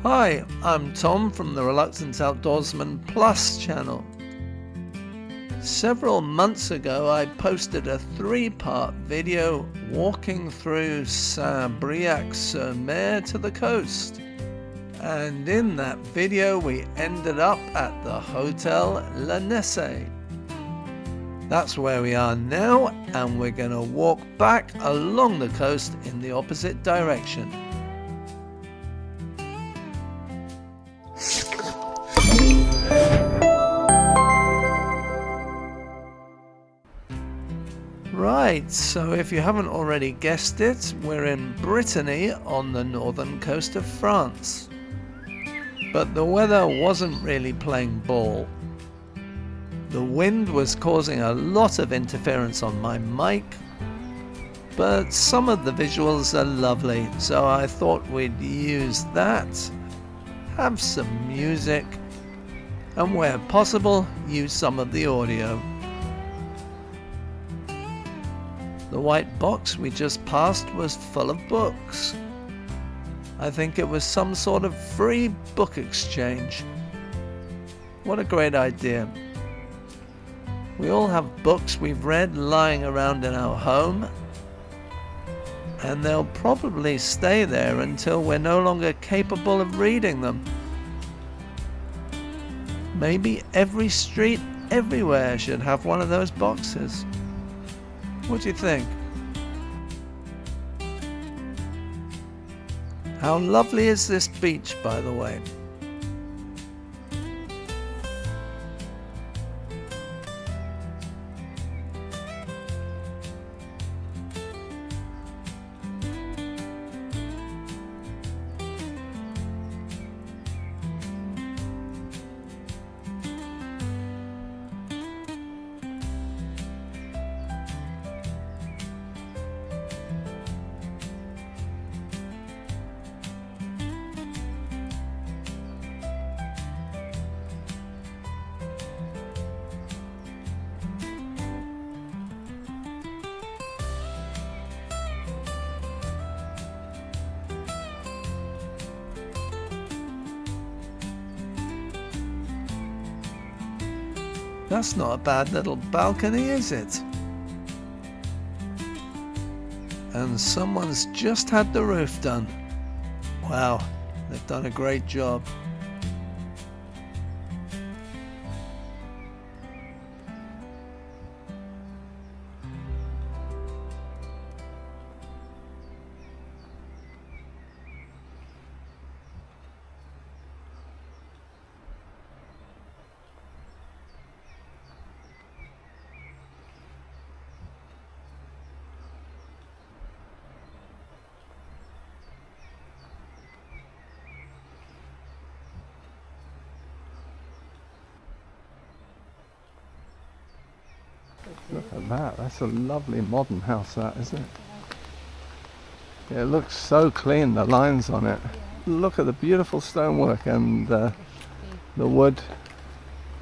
Hi, I'm Tom from the Reluctant Outdoorsman Plus channel. Several months ago I posted a 3-part video walking through Saint-Briac-sur-Mer to the coast. And in that video we ended up at the Hotel Le Nessay. That's where we are now, and we're going to walk back along the coast in the opposite direction. Right, so if you haven't already guessed it, we're in Brittany on the northern coast of France. But the weather wasn't really playing ball. The wind was causing a lot of interference on my mic, but some of the visuals are lovely, so I thought we'd use that, have some music, and where possible, use some of the audio. The white box we just passed was full of books. I think it was some sort of free book exchange. What a great idea. We all have books we've read lying around in our home, and they'll probably stay there until we're no longer capable of reading them. Maybe every street everywhere should have one of those boxes. What do you think? How lovely is this beach, by the way? That's not a bad little balcony, is it? And someone's just had the roof done. Wow, they've done a great job. Look at that, that's a lovely modern house, that, isn't it? Yeah, it looks so clean, the lines on it. Look at the beautiful stonework and the wood.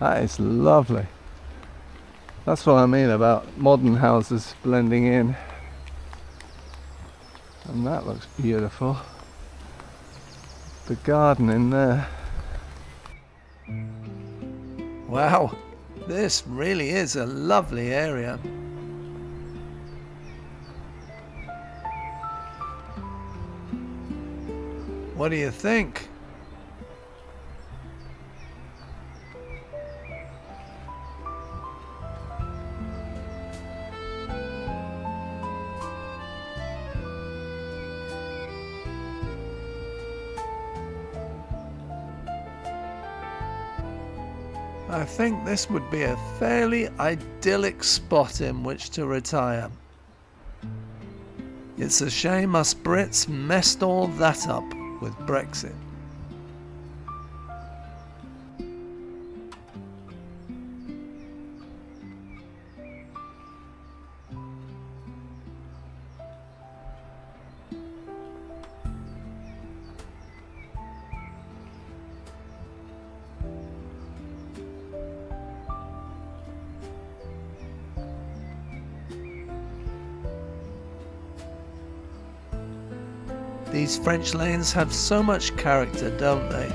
That is lovely. That's what I mean about modern houses blending in. And that looks beautiful. The garden in there. Wow, this really is a lovely area. What do you think? I think this would be a fairly idyllic spot in which to retire. It's a shame us Brits messed all that up with Brexit. These French lanes have so much character, don't they?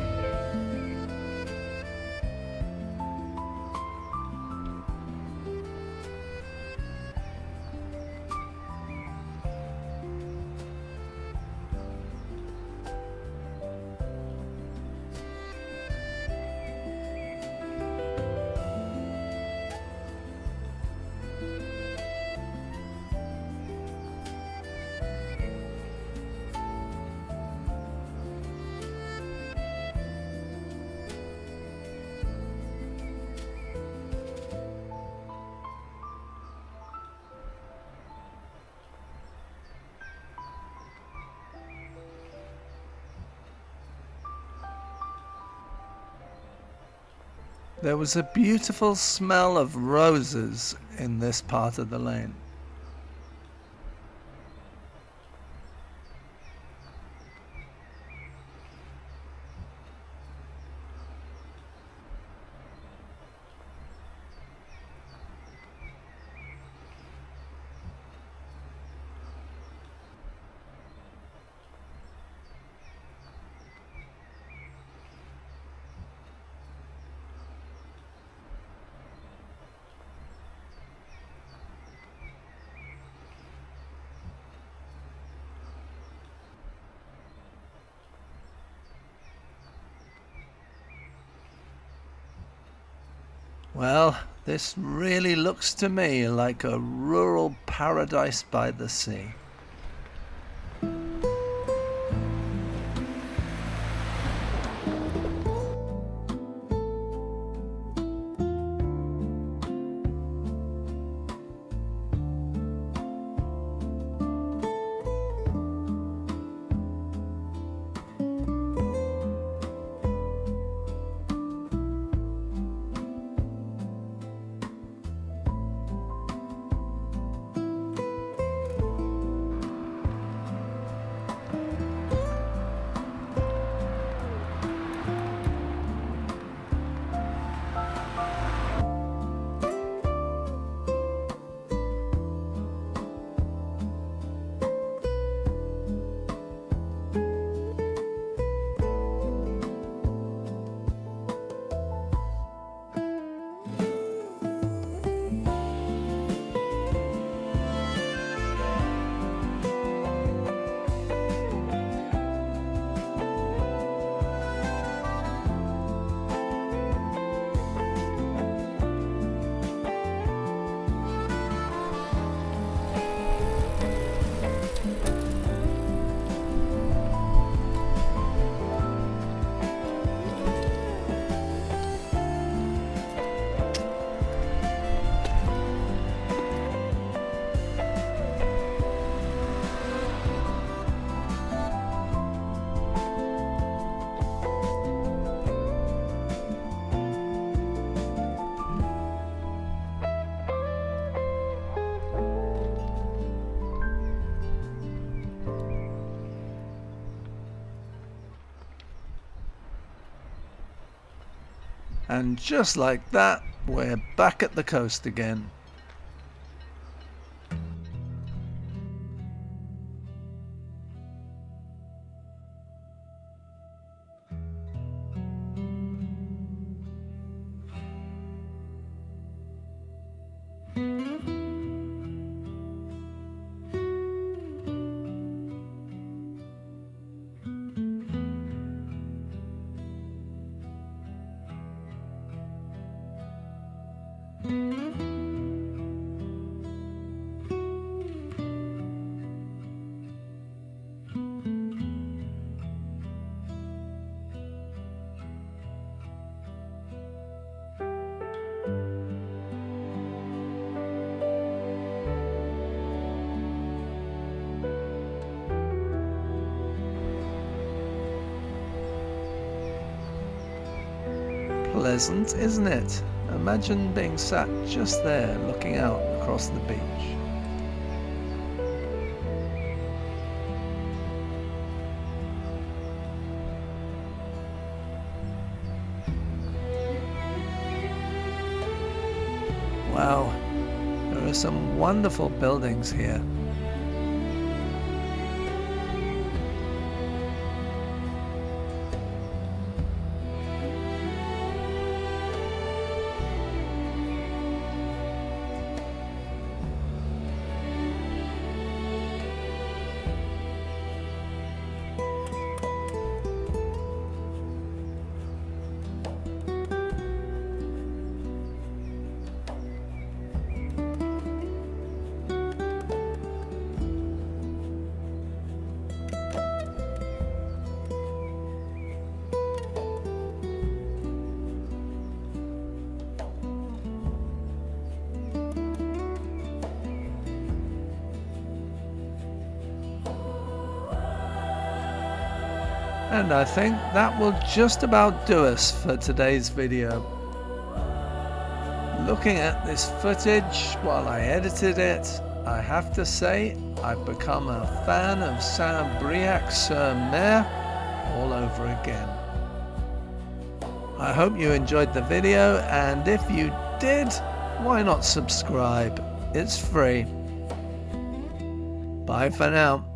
There was a beautiful smell of roses in this part of the lane. Well, this really looks to me like a rural paradise by the sea. And just like that, we're back at the coast again. Pleasant, isn't it? Imagine being sat just there looking out across the beach. Wow, there are some wonderful buildings here. And I think that will just about do us for today's video. Looking at this footage while I edited it, I have to say I've become a fan of Saint-Briac-sur-Mer all over again. I hope you enjoyed the video, and if you did, why not subscribe? It's free. Bye for now.